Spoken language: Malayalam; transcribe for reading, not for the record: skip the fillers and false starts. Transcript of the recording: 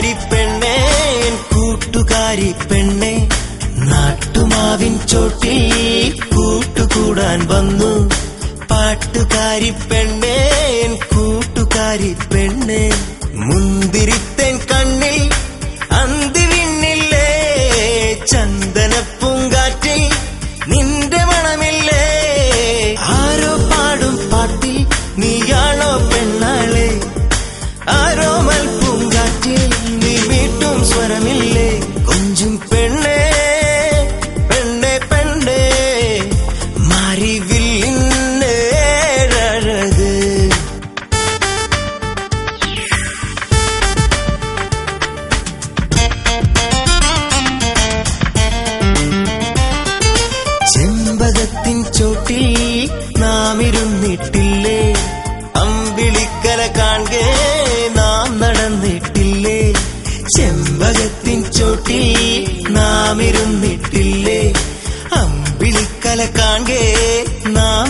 പാട്ടുകാരി പെണ്ണേ കൂട്ടുകാരി പെണ്ണേ നാട്ടുമാവിൻ ചോട്ടിൽ കൂട്ടുകൂടാൻ വന്നു പാട്ടുകാരി പെണ്ണേ കൂട്ടുകാരി പെണ്ണേ മുന്തിരിത്തേൻ കണ്ണിൽ അന്തിവിണ്ണില്ലേ ചന്ദനപ്പൂങ്കാറ്റിൽ നിന്റെ മണമില്ലേ ആരോ പാടും പാട്ടിൽ നീയാണോ പെണ്ണാളെ ആരോ മൽപ്പൂങ്കാറ്റിൽ നീ വീട്ടും സ്വരമില്ലേ കൊഞ്ചും പെണ്ണേ പെണ്ണേ പെണ്ണേ മാരിവില്ലിന്റെ അഴക് ചെമ്പകത്തിൻ ചോട്ടിൽ നാം ഇരുന്നിട്ടില്ലേ അമ്പിളിക്കല കാണേ നാം നടന്നിട്ടില്ലേ ചെമ്പകത്തിൻ ചോട്ടിൽ നാം ഇരുന്നിട്ടില്ലേ അമ്പിളിക്കല കാണേ നാം